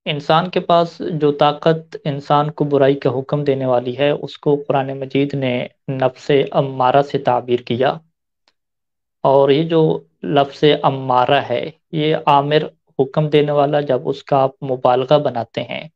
انسان کے پاس جو طاقت انسان کو برائی کا حکم دینے والی ہے اس کو قرآن مجید نے نفس امارہ سے تعبیر کیا، اور یہ جو لفظ امارہ ہے یہ آمر، حکم دینے والا، جب اس کا آپ مبالغہ بناتے ہیں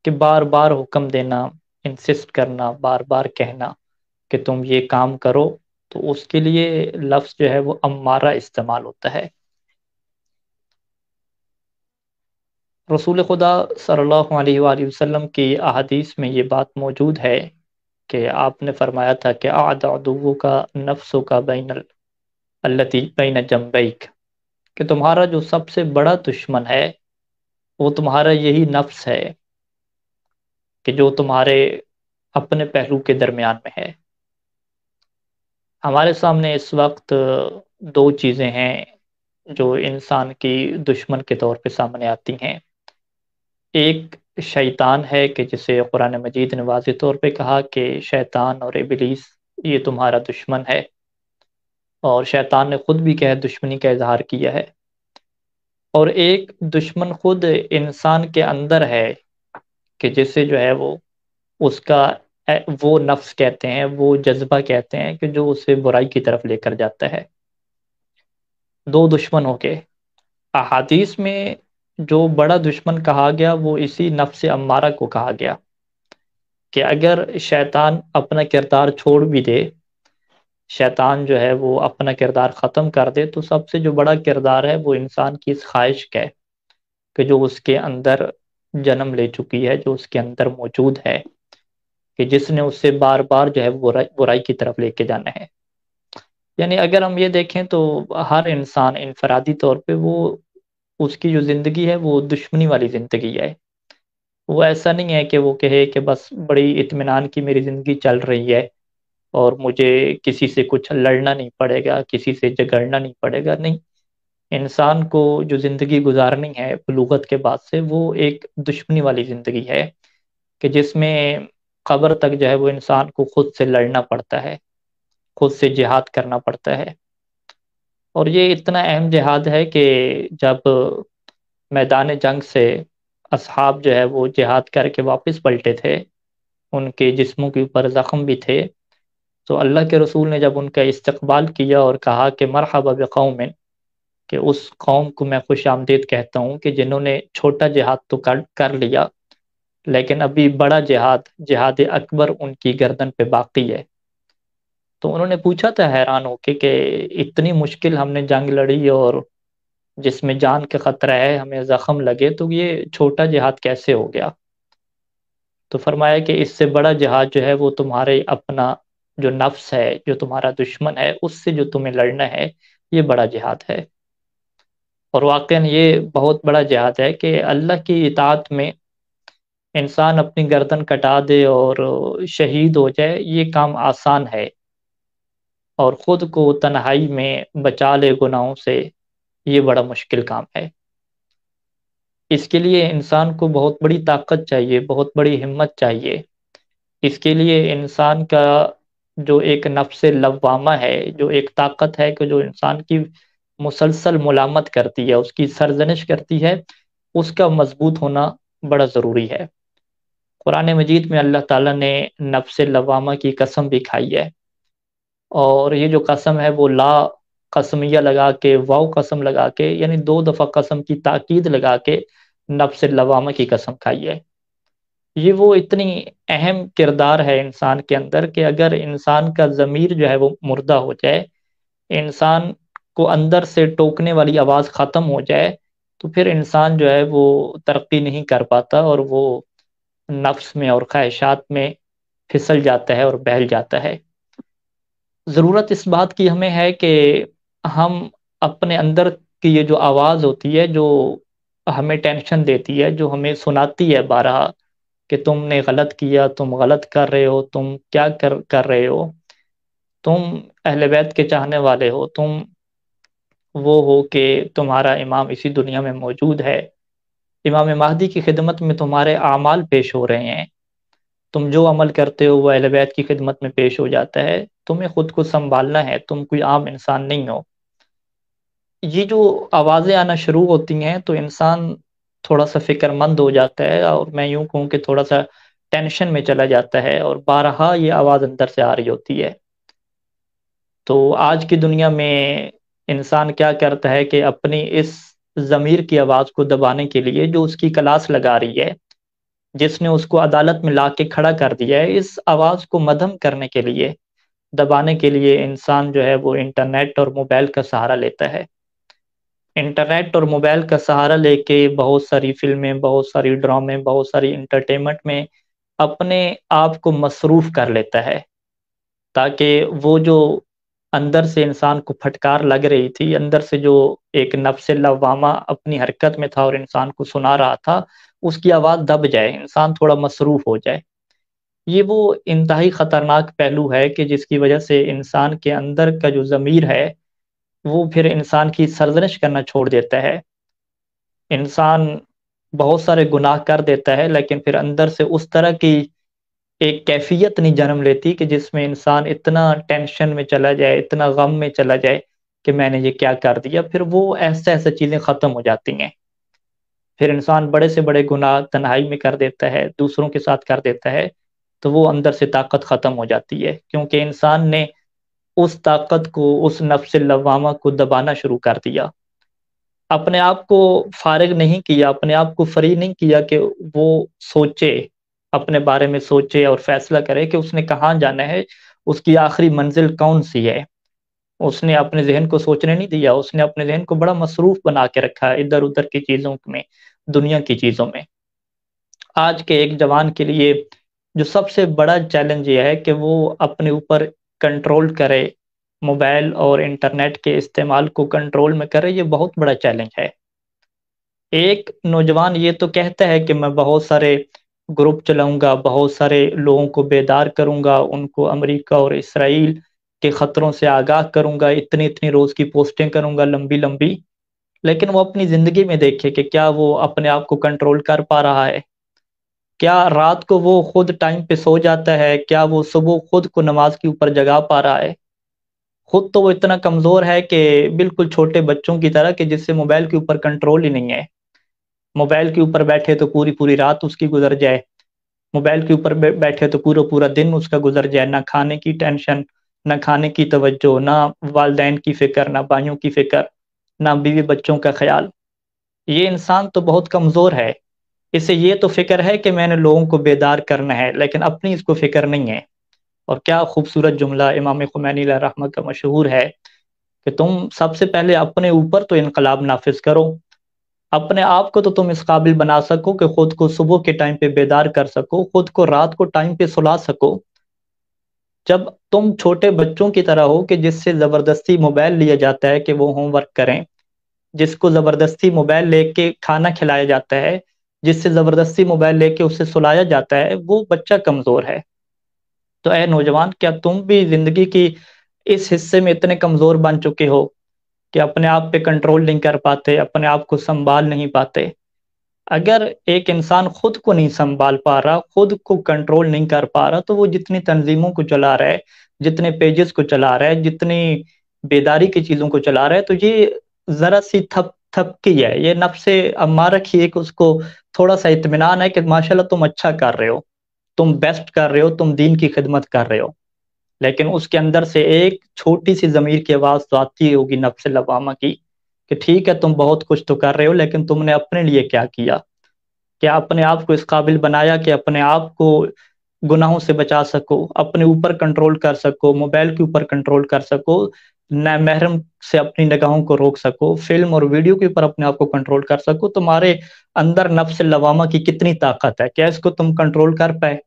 کہ بار بار حکم دینا، انسسٹ کرنا، بار بار کہنا کہ تم یہ کام کرو، تو اس کے لیے لفظ جو ہے وہ امارہ استعمال ہوتا ہے۔ رسول خدا صلی اللہ علیہ وآلہ وسلم کی احادیث میں یہ بات موجود ہے کہ آپ نے فرمایا تھا کہ اعد عدو کا نفسوں کا التی بین جنبیک، کہ تمہارا جو سب سے بڑا دشمن ہے وہ تمہارا یہی نفس ہے کہ جو تمہارے اپنے پہلو کے درمیان میں ہے۔ ہمارے سامنے اس وقت دو چیزیں ہیں جو انسان کی دشمن کے طور پہ سامنے آتی ہیں۔ ایک شیطان ہے کہ جسے قرآن مجید نے واضح طور پہ کہا کہ شیطان اور ابلیس یہ تمہارا دشمن ہے، اور شیطان نے خود بھی کہ دشمنی کا اظہار کیا ہے۔ اور ایک دشمن خود انسان کے اندر ہے کہ جسے جو ہے وہ اس کا وہ نفس کہتے ہیں، وہ جذبہ کہتے ہیں کہ جو اسے برائی کی طرف لے کر جاتا ہے۔ دو دشمن ہو کے احادیث میں جو بڑا دشمن کہا گیا وہ اسی نفس امارہ کو کہا گیا کہ اگر شیطان اپنا کردار چھوڑ بھی دے، شیطان جو ہے وہ اپنا کردار ختم کر دے، تو سب سے جو بڑا کردار ہے وہ انسان کی اس خواہش کا ہے کہ جو اس کے اندر جنم لے چکی ہے، جو اس کے اندر موجود ہے، کہ جس نے اس سے بار بار جو ہے برائی کی طرف لے کے جانا ہے۔ یعنی اگر ہم یہ دیکھیں تو ہر انسان انفرادی طور پہ وہ اس کی جو زندگی ہے وہ دشمنی والی زندگی ہے۔ وہ ایسا نہیں ہے کہ وہ کہے کہ بس بڑی اطمینان کی میری زندگی چل رہی ہے اور مجھے کسی سے کچھ لڑنا نہیں پڑے گا، کسی سے جھگڑنا نہیں پڑے گا۔ نہیں، انسان کو جو زندگی گزارنی ہے بلوغت کے بعد سے، وہ ایک دشمنی والی زندگی ہے کہ جس میں قبر تک جو ہے وہ انسان کو خود سے لڑنا پڑتا ہے، خود سے جہاد کرنا پڑتا ہے۔ اور یہ اتنا اہم جہاد ہے کہ جب میدان جنگ سے اصحاب جو ہے وہ جہاد کر کے واپس پلٹے تھے، ان کے جسموں کے اوپر زخم بھی تھے، تو اللہ کے رسول نے جب ان کا استقبال کیا اور کہا کہ مرحبا بقوم، کہ اس قوم کو میں خوش آمدید کہتا ہوں کہ جنہوں نے چھوٹا جہاد تو کر لیا، لیکن ابھی بڑا جہاد، جہاد اکبر ان کی گردن پہ باقی ہے۔ تو انہوں نے پوچھا تھا حیران ہو کے کہ اتنی مشکل ہم نے جنگ لڑی اور جس میں جان کا خطرہ ہے، ہمیں زخم لگے، تو یہ چھوٹا جہاد کیسے ہو گیا؟ تو فرمایا کہ اس سے بڑا جہاد جو ہے وہ تمہارے اپنا جو نفس ہے، جو تمہارا دشمن ہے، اس سے جو تمہیں لڑنا ہے، یہ بڑا جہاد ہے۔ اور واقعاً یہ بہت بڑا جہاد ہے کہ اللہ کی اطاعت میں انسان اپنی گردن کٹا دے اور شہید ہو جائے، یہ کام آسان ہے، اور خود کو تنہائی میں بچا لے گناہوں سے، یہ بڑا مشکل کام ہے۔ اس کے لیے انسان کو بہت بڑی طاقت چاہیے، بہت بڑی ہمت چاہیے۔ اس کے لیے انسان کا جو ایک نفس لوامہ ہے، جو ایک طاقت ہے کہ جو انسان کی مسلسل ملامت کرتی ہے، اس کی سرزنش کرتی ہے، اس کا مضبوط ہونا بڑا ضروری ہے۔ قرآن مجید میں اللہ تعالیٰ نے نفس لوامہ کی قسم بھی کھائی ہے، اور یہ جو قسم ہے وہ لا قسمیہ لگا کے، واو قسم لگا کے، یعنی دو دفعہ قسم کی تاکید لگا کے نفس لوامہ کی قسم کھائی ہے۔ یہ وہ اتنی اہم کردار ہے انسان کے اندر کہ اگر انسان کا ضمیر جو ہے وہ مردہ ہو جائے، انسان کو اندر سے ٹوکنے والی آواز ختم ہو جائے، تو پھر انسان جو ہے وہ ترقی نہیں کر پاتا، اور وہ نفس میں اور خواہشات میں پھسل جاتا ہے اور بہل جاتا ہے۔ ضرورت اس بات کی ہمیں ہے کہ ہم اپنے اندر کی یہ جو آواز ہوتی ہے، جو ہمیں ٹینشن دیتی ہے، جو ہمیں سناتی ہے بارہا کہ تم نے غلط کیا، تم غلط کر رہے ہو، تم کیا کر رہے ہو، تم اہل بیت کے چاہنے والے ہو، تم وہ ہو کہ تمہارا امام اسی دنیا میں موجود ہے، امام مہدی کی خدمت میں تمہارے اعمال پیش ہو رہے ہیں، تم جو عمل کرتے ہو وہ اہل بیت کی خدمت میں پیش ہو جاتا ہے، تمہیں خود کو سنبھالنا ہے، تم کوئی عام انسان نہیں ہو۔ یہ جو آوازیں آنا شروع ہوتی ہیں تو انسان تھوڑا سا فکر مند ہو جاتا ہے، اور میں یوں کہوں کہ تھوڑا سا ٹینشن میں چلا جاتا ہے، اور بارہا یہ آواز اندر سے آ رہی ہوتی ہے۔ تو آج کی دنیا میں انسان کیا کرتا ہے کہ اپنی اس ضمیر کی آواز کو دبانے کے لیے، جو اس کی کلاس لگا رہی ہے، جس نے اس کو عدالت میں لا کے کھڑا کر دیا ہے، اس آواز کو مدھم کرنے کے لیے، دبانے کے لیے انسان جو ہے وہ انٹرنیٹ اور موبائل کا سہارا لیتا ہے۔ انٹرنیٹ اور موبائل کا سہارا لے کے بہت ساری فلمیں، بہت ساری ڈرامے، بہت ساری انٹرٹینمنٹ میں اپنے آپ کو مصروف کر لیتا ہے، تاکہ وہ جو اندر سے انسان کو پھٹکار لگ رہی تھی، اندر سے جو ایک نفس لوامہ اپنی حرکت میں تھا اور انسان کو سنا رہا تھا، اس کی آواز دب جائے، انسان تھوڑا مصروف ہو جائے۔ یہ وہ انتہائی خطرناک پہلو ہے کہ جس کی وجہ سے انسان کے اندر کا جو ضمیر ہے وہ پھر انسان کی سرزنش کرنا چھوڑ دیتا ہے۔ انسان بہت سارے گناہ کر دیتا ہے، لیکن پھر اندر سے اس طرح کی ایک کیفیت نہیں جنم لیتی کہ جس میں انسان اتنا ٹینشن میں چلا جائے، اتنا غم میں چلا جائے کہ میں نے یہ کیا کر دیا۔ پھر وہ ایسے چیزیں ختم ہو جاتی ہیں۔ پھر انسان بڑے سے بڑے گناہ تنہائی میں کر دیتا ہے، دوسروں کے ساتھ کر دیتا ہے، تو وہ اندر سے طاقت ختم ہو جاتی ہے، کیونکہ انسان نے اس طاقت کو، اس نفس لوامہ کو دبانا شروع کر دیا۔ اپنے آپ کو فارغ نہیں کیا، اپنے آپ کو فری نہیں کیا کہ وہ سوچے، اپنے بارے میں سوچے اور فیصلہ کرے کہ اس نے کہاں جانا ہے، اس کی آخری منزل کون سی ہے۔ اس نے اپنے ذہن کو سوچنے نہیں دیا، اس نے اپنے ذہن کو بڑا مصروف بنا کے رکھا ہے ادھر ادھر کی چیزوں میں، دنیا کی چیزوں میں۔ آج کے ایک جوان کے لیے جو سب سے بڑا چیلنج یہ ہے کہ وہ اپنے اوپر کنٹرول کرے، موبائل اور انٹرنیٹ کے استعمال کو کنٹرول میں کرے، یہ بہت بڑا چیلنج ہے۔ ایک نوجوان یہ تو کہتا ہے کہ میں بہت سارے گروپ چلاؤں گا، بہت سارے لوگوں کو بیدار کروں گا، ان کو امریکہ اور اسرائیل کے خطروں سے آگاہ کروں گا، اتنی اتنی روز کی پوسٹیں کروں گا لمبی لمبی، لیکن وہ اپنی زندگی میں دیکھے کہ کیا وہ اپنے آپ کو کنٹرول کر پا رہا ہے؟ کیا رات کو وہ خود ٹائم پہ سو جاتا ہے؟ کیا وہ صبح خود کو نماز کے اوپر جگا پا رہا ہے؟ خود تو وہ اتنا کمزور ہے کہ بالکل چھوٹے بچوں کی طرح، کہ جس سے موبائل کے اوپر کنٹرول ہی نہیں ہے۔ موبائل کے اوپر بیٹھے تو پوری پوری رات اس کی گزر جائے، موبائل کے اوپر بیٹھے تو پورا پورا دن اس کا گزر جائے، نہ کھانے کی ٹینشن، نہ کھانے کی توجہ، نہ والدین کی فکر، نہ بھائیوں کی فکر، نہ بیوی بچوں کا خیال۔ یہ انسان تو بہت کمزور ہے۔ اسے یہ تو فکر ہے کہ میں نے لوگوں کو بیدار کرنا ہے، لیکن اپنی اس کو فکر نہیں ہے۔ اور کیا خوبصورت جملہ امام خمینی علیہ رحمہ کا مشہور ہے کہ تم سب سے پہلے اپنے اوپر تو انقلاب نافذ کرو۔ اپنے آپ کو تو تم اس قابل بنا سکو کہ خود کو صبح کے ٹائم پہ بیدار کر سکو، خود کو رات کو ٹائم پہ سلا سکو۔ جب تم چھوٹے بچوں کی طرح ہو کہ جس سے زبردستی موبائل لیا جاتا ہے کہ وہ ہوم ورک کریں، جس کو زبردستی موبائل لے کے کھانا کھلایا جاتا ہے، جس سے زبردستی موبائل لے کے اسے سلایا جاتا ہے، وہ بچہ کمزور ہے۔ تو اے نوجوان، کیا تم بھی زندگی کی اس حصے میں اتنے کمزور بن چکے ہو کہ اپنے آپ پہ کنٹرول نہیں کر پاتے، اپنے آپ کو سنبھال نہیں پاتے؟ اگر ایک انسان خود کو نہیں سنبھال پا رہا، خود کو کنٹرول نہیں کر پا رہا، تو وہ جتنی تنظیموں کو چلا رہا ہے، جتنے پیجز کو چلا رہا ہے، جتنی بیداری کی چیزوں کو چلا رہا ہے، تو یہ ذرا سی تھپکی ہے، یہ نفس امارہ کی ایک اس کو تھوڑا سا اطمینان ہے کہ ماشاءاللہ تم اچھا کر رہے ہو، تم بیسٹ کر رہے ہو، تم دین کی خدمت کر رہے ہو، لیکن اس کے اندر سے ایک چھوٹی سی ضمیر کی آواز تو آتی ہوگی نفس لوامہ کی کہ ٹھیک ہے تم بہت کچھ تو کر رہے ہو، لیکن تم نے اپنے لیے کیا کیا؟ کیا اپنے آپ کو اس قابل بنایا کہ اپنے آپ کو گناہوں سے بچا سکو، اپنے اوپر کنٹرول کر سکو، موبائل کے اوپر کنٹرول کر سکو، نہ محرم سے اپنی نگاہوں کو روک سکو، فلم اور ویڈیو کے اوپر اپنے آپ کو کنٹرول کر سکو؟ تمہارے اندر نفس لوامہ کی کتنی طاقت ہے؟ کیا اس کو تم کنٹرول کر پائے؟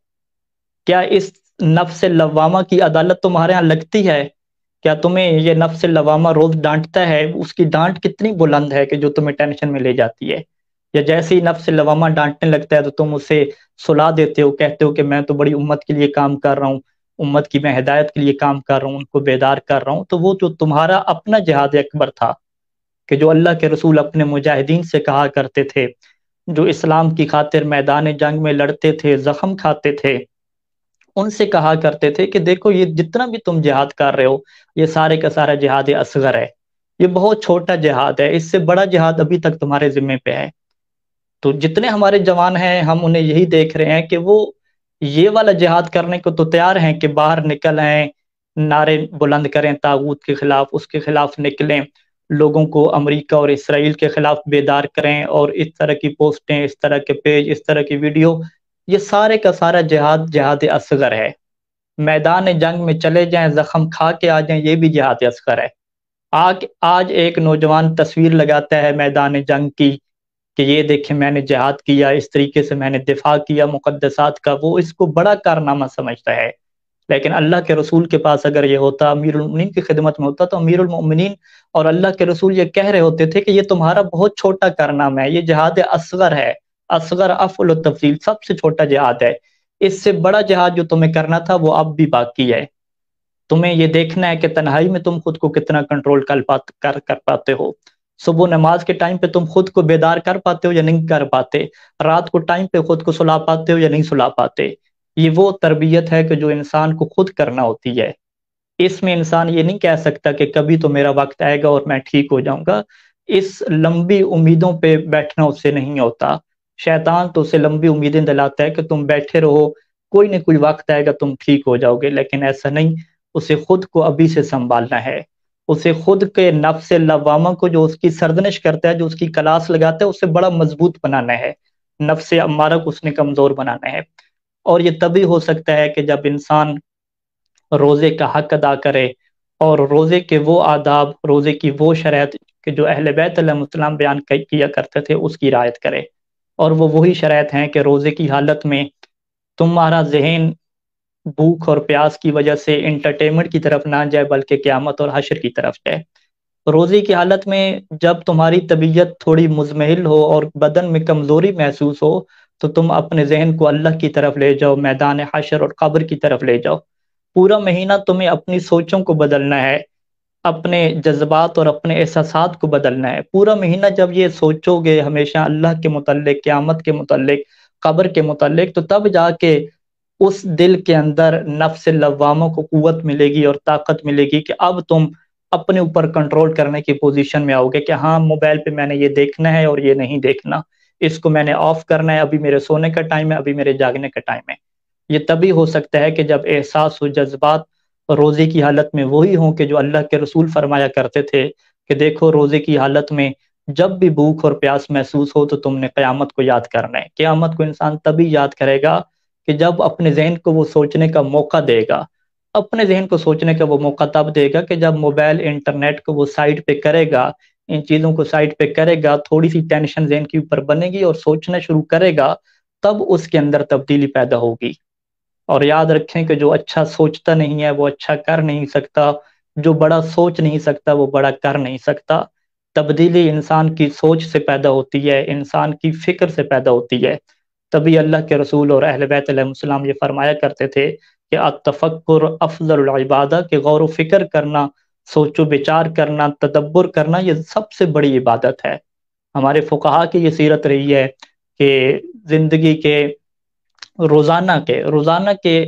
کیا اس نفس لوامہ کی عدالت تمہارے ہاں لگتی ہے؟ کیا تمہیں یہ نفس لوامہ روز ڈانٹتا ہے؟ اس کی ڈانٹ کتنی بلند ہے کہ جو تمہیں ٹینشن میں لے جاتی ہے؟ یا جیسے ہی نفس لوامہ ڈانٹنے لگتا ہے تو تم اسے سلا دیتے ہو، کہتے ہو کہ میں تو بڑی امت کے لیے کام کر رہا ہوں، امت کی میں ہدایت کے لیے کام کر رہا ہوں، ان کو بیدار کر رہا ہوں؟ تو وہ جو تمہارا اپنا جہاد اکبر تھا، کہ جو اللہ کے رسول اپنے مجاہدین سے کہا کرتے تھے، جو اسلام کی خاطر میدان جنگ میں لڑتے تھے، زخم کھاتے تھے، ان سے کہا کرتے تھے کہ دیکھو یہ جتنا بھی تم جہاد کر رہے ہو، یہ سارے کا سارا جہاد اصغر ہے، یہ بہت چھوٹا جہاد ہے، اس سے بڑا جہاد ابھی تک تمہارے ذمے پہ ہے۔ تو جتنے ہمارے جوان ہیں ہم انہیں یہی دیکھ رہے ہیں کہ وہ یہ والا جہاد کرنے کو تو تیار ہیں کہ باہر نکل آئیں، نعرے بلند کریں طاغوت کے خلاف، اس کے خلاف نکلیں، لوگوں کو امریکہ اور اسرائیل کے خلاف بیدار کریں، اور اس طرح کی پوسٹیں، اس طرح کے پیج، اس طرح کی ویڈیو، یہ سارے کا سارا جہاد جہاد اصغر ہے۔ میدان جنگ میں چلے جائیں، زخم کھا کے آ جائیں، یہ بھی جہاد اصغر ہے۔ آج ایک نوجوان تصویر لگاتا ہے میدان جنگ کی کہ یہ دیکھیں میں نے جہاد کیا، اس طریقے سے میں نے دفاع کیا مقدسات کا، وہ اس کو بڑا کارنامہ سمجھتا ہے۔ لیکن اللہ کے رسول کے پاس اگر یہ ہوتا، امیر المؤمنین کی خدمت میں ہوتا، تو امیر المؤمنین اور اللہ کے رسول یہ کہہ رہے ہوتے تھے کہ یہ تمہارا بہت چھوٹا کارنامہ ہے، یہ جہاد اصغر ہے، اصغر افعل التفضیل، سب سے چھوٹا جہاد ہے۔ اس سے بڑا جہاد جو تمہیں کرنا تھا وہ اب بھی باقی ہے۔ تمہیں یہ دیکھنا ہے کہ تنہائی میں تم خود کو کتنا کنٹرول کر پاتے ہو۔ صبح نماز کے ٹائم پہ تم خود کو بیدار کر پاتے ہو یا نہیں کر پاتے، رات کو ٹائم پہ خود کو سلا پاتے ہو یا نہیں سلا پاتے۔ یہ وہ تربیت ہے کہ جو انسان کو خود کرنا ہوتی ہے۔ اس میں انسان یہ نہیں کہہ سکتا کہ کبھی تو میرا وقت آئے گا اور میں ٹھیک ہو جاؤں گا۔ اس لمبی امیدوں پہ بیٹھنا اس سے نہیں ہوتا۔ شیطان تو اسے لمبی امیدیں دلاتا ہے کہ تم بیٹھے رہو، کوئی نہ کوئی وقت آئے گا تم ٹھیک ہو جاؤ گے، لیکن ایسا نہیں۔ اسے خود کو ابھی سے سنبھالنا ہے، اسے خود کے نفس لوامہ کو جو اس کی سردنش کرتا ہے، جو اس کی کلاس لگاتا ہے، اسے بڑا مضبوط بنانا ہے، نفس امارہ کو اس نے کمزور بنانا ہے۔ اور یہ تبھی ہو سکتا ہے کہ جب انسان روزے کا حق ادا کرے، اور روزے کے وہ آداب، روزے کی وہ شرائط کہ جو اہل بیت علیہ السلام بیان کیا کرتے تھے، اس کی رعایت کرے۔ اور وہ وہی شرائط ہیں کہ روزے کی حالت میں تمہارا ذہن بھوک اور پیاس کی وجہ سے انٹرٹینمنٹ کی طرف نہ جائے، بلکہ قیامت اور حشر کی طرف جائے۔ روزے کی حالت میں جب تمہاری طبیعت تھوڑی مزمحل ہو اور بدن میں کمزوری محسوس ہو، تو تم اپنے ذہن کو اللہ کی طرف لے جاؤ، میدان حشر اور قبر کی طرف لے جاؤ۔ پورا مہینہ تمہیں اپنی سوچوں کو بدلنا ہے، اپنے جذبات اور اپنے احساسات کو بدلنا ہے۔ پورا مہینہ جب یہ سوچو گے ہمیشہ اللہ کے متعلق، قیامت کے متعلق، قبر کے متعلق، تو تب جا کے اس دل کے اندر نفس لواموں کو قوت ملے گی اور طاقت ملے گی کہ اب تم اپنے اوپر کنٹرول کرنے کی پوزیشن میں آؤ گے کہ ہاں موبائل پہ میں نے یہ دیکھنا ہے اور یہ نہیں دیکھنا، اس کو میں نے آف کرنا ہے، ابھی میرے سونے کا ٹائم ہے، ابھی میرے جاگنے کا ٹائم ہے۔ یہ تبھی ہو سکتا ہے کہ جب احساس و جذبات روزے کی حالت میں وہی ہوں کہ جو اللہ کے رسول فرمایا کرتے تھے کہ دیکھو روزے کی حالت میں جب بھی بھوک اور پیاس محسوس ہو تو تم نے قیامت کو یاد کرنا ہے۔ قیامت کو انسان تبھی یاد کرے گا کہ جب اپنے ذہن کو وہ سوچنے کا موقع دے گا۔ اپنے ذہن کو سوچنے کا وہ موقع تب دے گا کہ جب موبائل، انٹرنیٹ کو وہ سائٹ پہ کرے گا، ان چیزوں کو سائٹ پہ کرے گا، تھوڑی سی ٹینشن ذہن کے اوپر بنے گی اور سوچنا شروع کرے گا، تب اس کے اندر تبدیلی پیدا ہوگی۔ اور یاد رکھیں کہ جو اچھا سوچتا نہیں ہے وہ اچھا کر نہیں سکتا، جو بڑا سوچ نہیں سکتا وہ بڑا کر نہیں سکتا۔ تبدیلی انسان کی سوچ سے پیدا ہوتی ہے، انسان کی فکر سے پیدا ہوتی ہے۔ تبھی اللہ کے رسول اور اہل بیت علیہ السلام یہ فرمایا کرتے تھے کہ التفکر افضل العبادہ، کہ غور و فکر کرنا، سوچ و بچار کرنا، تدبر کرنا، یہ سب سے بڑی عبادت ہے۔ ہمارے فقہا کی یہ سیرت رہی ہے کہ زندگی کے روزانہ کے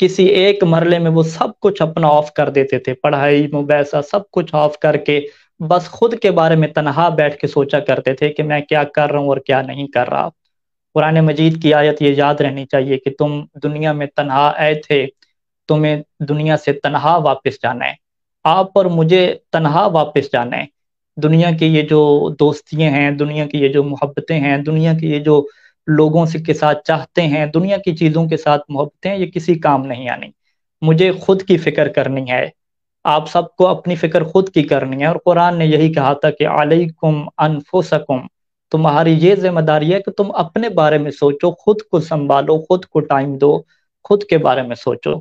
کسی ایک مرحلے میں وہ سب کچھ اپنا آف کر دیتے تھے، پڑھائی، مباحثہ، سب کچھ آف کر کے بس خود کے بارے میں تنہا بیٹھ کے سوچا کرتے تھے کہ میں کیا کر رہا ہوں اور کیا نہیں کر رہا۔ قرآن مجید کی آیت یہ یاد رہنی چاہیے کہ تم دنیا میں تنہا آئے تھے، تمہیں دنیا سے تنہا واپس جانا ہے، آپ اور مجھے تنہا واپس جانا ہے۔ دنیا کی یہ جو دوستیاں ہیں، دنیا کی یہ جو محبتیں ہیں، دنیا کی یہ جو لوگوں سے کے ساتھ چاہتے ہیں، دنیا کی چیزوں کے ساتھ محبتیں، یہ کسی کام نہیں آنی۔ مجھے خود کی فکر کرنی ہے، آپ سب کو اپنی فکر خود کی کرنی ہے۔ اور قرآن نے یہی کہا تھا کہ علیکم انفسکم، تمہاری یہ ذمہ داری ہے کہ تم اپنے بارے میں سوچو، خود کو سنبھالو، خود کو ٹائم دو، خود کے بارے میں سوچو۔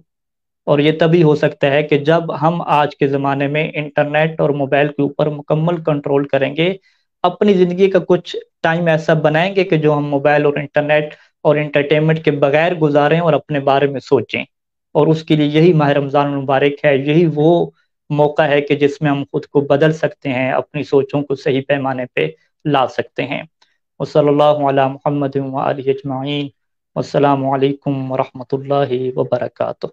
اور یہ تبھی ہو سکتا ہے کہ جب ہم آج کے زمانے میں انٹرنیٹ اور موبائل کے اوپر مکمل کنٹرول کریں گے، اپنی زندگی کا کچھ ٹائم ایسا بنائیں گے کہ جو ہم موبائل اور انٹرنیٹ اور انٹرٹینمنٹ کے بغیر گزاریں اور اپنے بارے میں سوچیں۔ اور اس کے لیے یہی ماہ رمضان المبارک ہے، یہی وہ موقع ہے کہ جس میں ہم خود کو بدل سکتے ہیں، اپنی سوچوں کو صحیح پیمانے پہ لا سکتے ہیں۔ وصلی اللہ علی محمد وآلہ اجمعین، والسلام علیکم ورحمۃ اللہ وبرکاتہ۔